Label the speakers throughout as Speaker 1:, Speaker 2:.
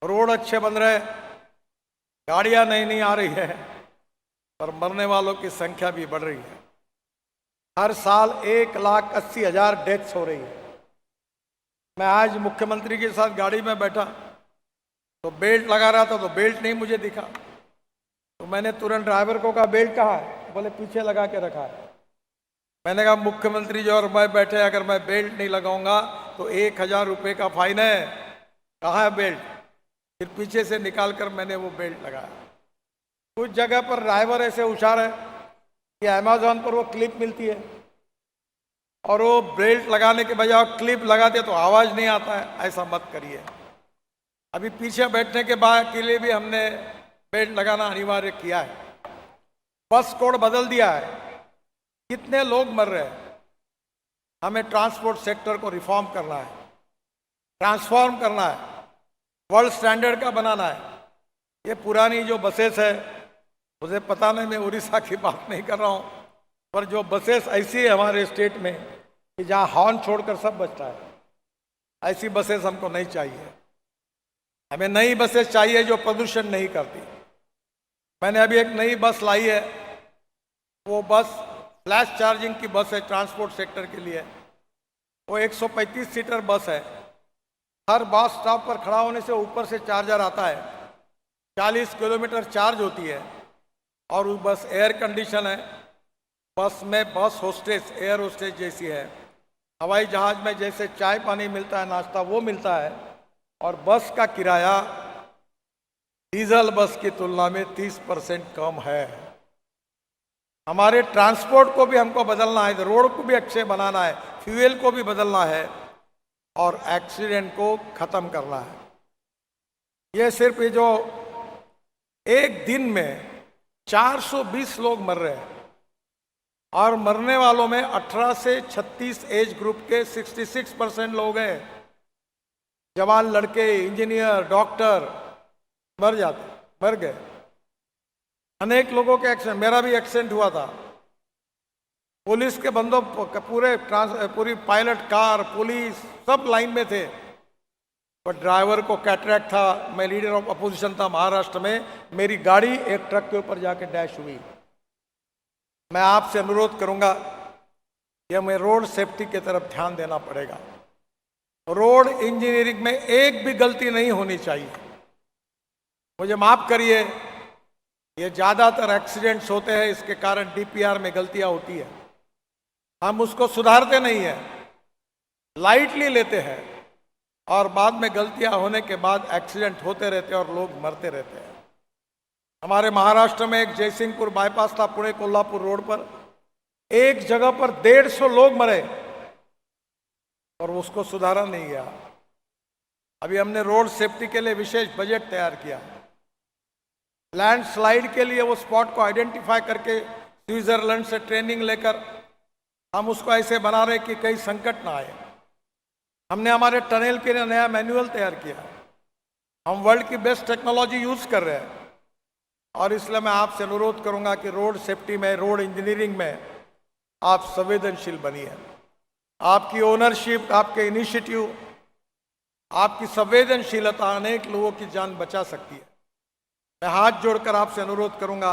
Speaker 1: Road अच्छे बन रहे, गाड़ियां नहीं आ रही है, पर मरने वालों की संख्या भी बढ़ रही है। हर साल 1,80,000 डेथ्स हो रही है। मैं आज मुख्यमंत्री के साथ गाड़ी में बैठा तो बेल्ट लगा रहा था, तो बेल्ट नहीं मुझे दिखा, तो मैंने तुरंत ड्राइवर को कहा बेल्ट कहाँ है? बोले पीछे लगा के रखा है। मैंने कहा मुख्यमंत्री जी और मैं बैठे, अगर मैं बेल्ट नहीं लगाऊंगा तो 1,000 रुपये का फाइन है, कहाँ है बेल्ट? फिर पीछे से निकाल कर मैंने वो बेल्ट लगाया। कुछ जगह पर ड्राइवर ऐसे होशियार है कि अमेजोन पर वो क्लिप मिलती है और वो बेल्ट लगाने के बजाय क्लिप लगाते तो आवाज नहीं आता है। ऐसा मत करिए। अभी पीछे बैठने के बाद के लिए भी हमने बेल्ट लगाना अनिवार्य किया है। बस कोड बदल दिया है। कितने लोग मर रहे हैं। हमें ट्रांसपोर्ट सेक्टर को रिफॉर्म करना है, ट्रांसफॉर्म करना है, वर्ल्ड स्टैंडर्ड का बनाना है। ये पुरानी जो बसेस है, मुझे पता नहीं, मैं उड़ीसा की बात नहीं कर रहा हूँ, पर जो बसेस ऐसी है हमारे स्टेट में कि जहाँ हॉर्न छोड़कर सब बचता है, ऐसी बसेस हमको नहीं चाहिए। हमें नई बसेस चाहिए जो प्रदूषण नहीं करती। मैंने अभी एक नई बस लाई है, वो बस फ्लैश चार्जिंग की बस है ट्रांसपोर्ट सेक्टर के लिए। वो 135 सीटर बस है। हर बस स्टॉप पर खड़ा होने से ऊपर से चार्जर आता है, 40 किलोमीटर चार्ज होती है, और वो बस एयर कंडीशन है। बस में बस होस्टेस, एयर होस्टेस जैसी है। हवाई जहाज में जैसे चाय पानी मिलता है, नाश्ता, वो मिलता है। और बस का किराया डीजल बस की तुलना में 30% कम है। हमारे ट्रांसपोर्ट को भी हमको बदलना है, रोड को भी अच्छे बनाना है, फ्यूल को भी बदलना है, और एक्सीडेंट को खत्म करना है। ये सिर्फ ये जो एक दिन में 420 लोग मर रहे हैं, और मरने वालों में 18 से 36 एज ग्रुप के 66% लोग हैं। जवान लड़के, इंजीनियर, डॉक्टर मर गए। अनेक लोगों के एक्सीडेंट, मेरा भी एक्सीडेंट हुआ था। पुलिस के बंदों पूरी पायलट कार, पुलिस सब लाइन में थे, पर ड्राइवर को कैटरैक्ट था। मैं लीडर ऑफ अपोजिशन था महाराष्ट्र में, मेरी गाड़ी एक ट्रक के ऊपर जाके डैश हुई। मैं आपसे अनुरोध करूंगा कि हमें रोड सेफ्टी की तरफ ध्यान देना पड़ेगा। रोड इंजीनियरिंग में एक भी गलती नहीं होनी चाहिए। मुझे माफ करिए, ये ज्यादातर एक्सीडेंट्स होते हैं, इसके कारण डीपीआर में गलतियां होती है। हम उसको सुधारते नहीं हैं, लाइटली लेते हैं, और बाद में गलतियां होने के बाद एक्सीडेंट होते रहते हैं और लोग मरते रहते हैं। हमारे महाराष्ट्र में एक जयसिंहपुर बाईपास था, पुणे कोल्हापुर रोड पर, एक जगह पर 150 लोग मरे और उसको सुधारा नहीं गया। अभी हमने रोड सेफ्टी के लिए विशेष बजट तैयार किया। लैंडस्लाइड के लिए वो स्पॉट को आइडेंटिफाई करके स्विट्जरलैंड से ट्रेनिंग लेकर हम उसको ऐसे बना रहे कि कहीं संकट ना आए। हमने हमारे टनल के लिए नया मैनुअल तैयार किया। हम वर्ल्ड की बेस्ट टेक्नोलॉजी यूज कर रहे हैं, और इसलिए मैं आपसे अनुरोध करूंगा कि रोड सेफ्टी में, रोड इंजीनियरिंग में आप संवेदनशील बनिए। आपकी ओनरशिप, आपके इनिशिएटिव, आपकी संवेदनशीलता अनेक लोगों की जान बचा सकती है। मैं हाथ जोड़कर आपसे अनुरोध करूंगा,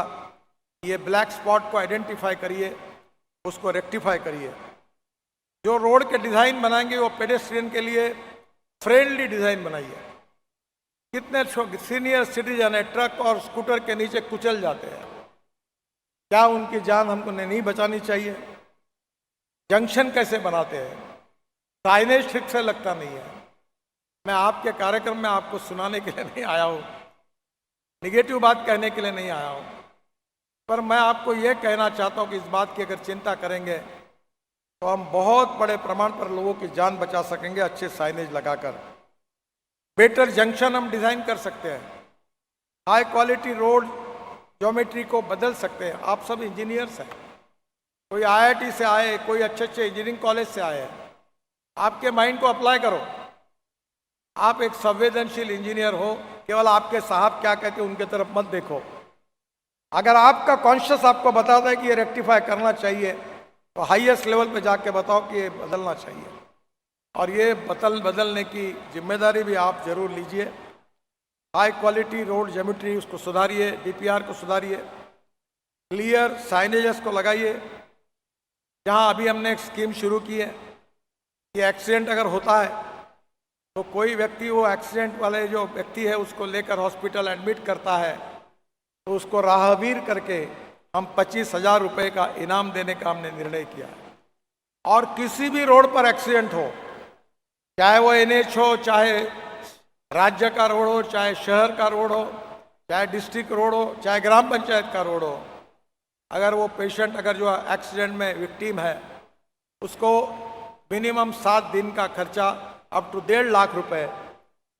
Speaker 1: ये ब्लैक स्पॉट को आइडेंटिफाई करिए, उसको रेक्टिफाई करिए। जो रोड के डिजाइन बनाएंगे वो पेडेस्ट्रियन के लिए फ्रेंडली डिजाइन बनाइए। कितने सीनियर सिटीजन है ट्रक और स्कूटर के नीचे कुचल जाते हैं, क्या उनकी जान हमको नहीं बचानी चाहिए? जंक्शन कैसे बनाते हैं, साइनेज ठीक से लगता नहीं है। मैं आपके कार्यक्रम में आपको सुनाने के लिए नहीं आया हूँ, निगेटिव बात कहने के लिए नहीं आया हूँ, पर मैं आपको यह कहना चाहता हूँ कि इस बात की अगर चिंता करेंगे तो हम बहुत बड़े प्रमाण पर लोगों की जान बचा सकेंगे, अच्छे साइनेज लगाकर। बेटर जंक्शन हम डिजाइन कर सकते हैं, हाई क्वालिटी रोड ज्योमेट्री को बदल सकते हैं। आप सब इंजीनियर्स हैं, कोई आईआईटी से आए, कोई अच्छे अच्छे इंजीनियरिंग कॉलेज से आए हैं। आपके माइंड को अप्लाई करो। आप एक संवेदनशील इंजीनियर हो, केवल आपके साहब क्या कहते हैं उनके तरफ मत देखो। अगर आपका कॉन्शियस आपको बताता है कि ये रेक्टिफाई करना चाहिए, तो हाईएस्ट लेवल पे जाके बताओ कि ये बदलना चाहिए, और ये बदलने की जिम्मेदारी भी आप जरूर लीजिए। हाई क्वालिटी रोड ज्योमेट्री उसको सुधारिए, डीपीआर को सुधारिए, क्लियर साइनेजेस को लगाइए। जहां अभी हमने एक स्कीम शुरू की है कि एक्सीडेंट अगर होता है तो कोई व्यक्ति वो एक्सीडेंट वाले जो व्यक्ति है उसको लेकर हॉस्पिटल एडमिट करता है तो उसको राहगीर करके हम 25,000 रुपये का इनाम देने का हमने निर्णय किया है। और किसी भी रोड पर एक्सीडेंट हो, चाहे वो एनएच हो, चाहे राज्य का रोड हो, चाहे शहर का रोड हो, चाहे डिस्ट्रिक्ट रोड हो, चाहे ग्राम पंचायत का रोड हो, अगर वो पेशेंट अगर जो एक्सीडेंट में विक्टिम है उसको मिनिमम 7 दिन का खर्चा अप टू 1.5 लाख रुपए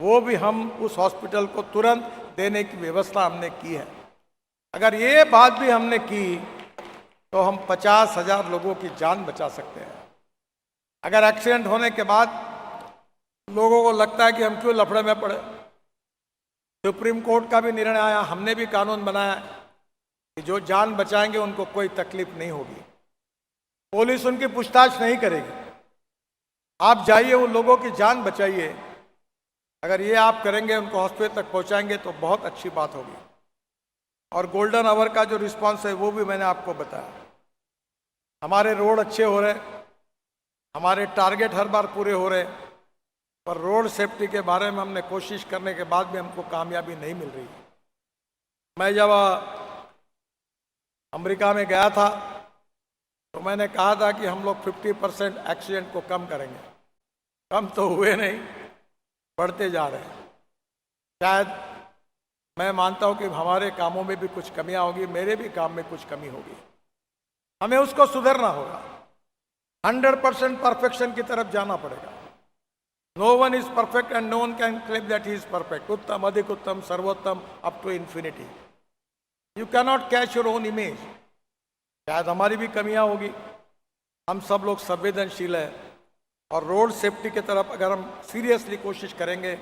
Speaker 1: वो भी हम उस हॉस्पिटल को तुरंत देने की व्यवस्था हमने की है। अगर ये बात भी हमने की तो हम 50,000 लोगों की जान बचा सकते हैं। अगर एक्सीडेंट होने के बाद लोगों को लगता है कि हम क्यों लफड़े में पड़े, सुप्रीम कोर्ट का भी निर्णय आया, हमने भी कानून बनाया कि जो जान बचाएंगे उनको कोई तकलीफ नहीं होगी, पुलिस उनकी पूछताछ नहीं करेगी। आप जाइए उन लोगों की जान बचाइए। अगर ये आप करेंगे, उनको हॉस्पिटल तक पहुंचाएंगे तो बहुत अच्छी बात होगी। और गोल्डन आवर का जो रिस्पांस है वो भी मैंने आपको बताया। हमारे रोड अच्छे हो रहे, हमारे टारगेट हर बार पूरे हो रहे, पर रोड सेफ्टी के बारे में हमने कोशिश करने के बाद भी हमको कामयाबी नहीं मिल रही। मैं जब अमेरिका में गया था तो मैंने कहा था कि हम लोग 50% एक्सीडेंट को कम करेंगे। कम तो हुए नहीं, बढ़ते जा रहे हैं। शायद मैं मानता हूं कि हमारे कामों में भी कुछ कमियां होगी, मेरे भी काम में कुछ कमी होगी, हमें उसको सुधरना होगा। 100% परफेक्शन की तरफ जाना पड़ेगा। No one is perfect and no one can claim that he is perfect. उत्तम, अधिक उत्तम, सर्वोत्तम, up to infinity. You cannot catch your own image. शायद हमारी भी कमियां होगी, हम सब लोग संवेदनशील हैं, और रोड सेफ्टी की तरफ अगर हम सीरियसली कोशिश करेंगे,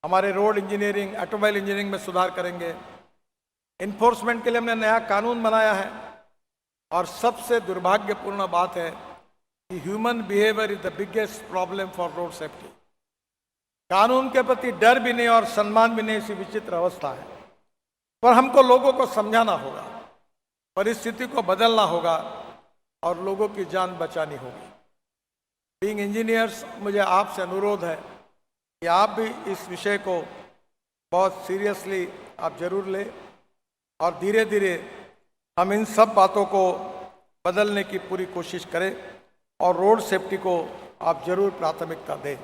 Speaker 1: हमारे रोड इंजीनियरिंग, ऑटोमोबाइल इंजीनियरिंग में सुधार करेंगे, इन्फोर्समेंट के लिए हमने नया कानून बनाया है। और सबसे दुर्भाग्यपूर्ण बात है कि human behaviour is the biggest problem for road safety. कानून के प्रति डर भी नहीं और सम्मान भी नहीं, ऐसी विचित्र अवस्था है। पर हमको लोगों को समझाना होगा, परिस्थिति को बदलना होगा और लोगों की जान बचानी होगी। बीइंग इंजीनियर्स, मुझे आपसे अनुरोध है कि आप भी इस विषय को बहुत सीरियसली आप जरूर लें और धीरे धीरे हम इन सब बातों को बदलने की पूरी कोशिश करें और रोड सेफ्टी को आप जरूर प्राथमिकता दें।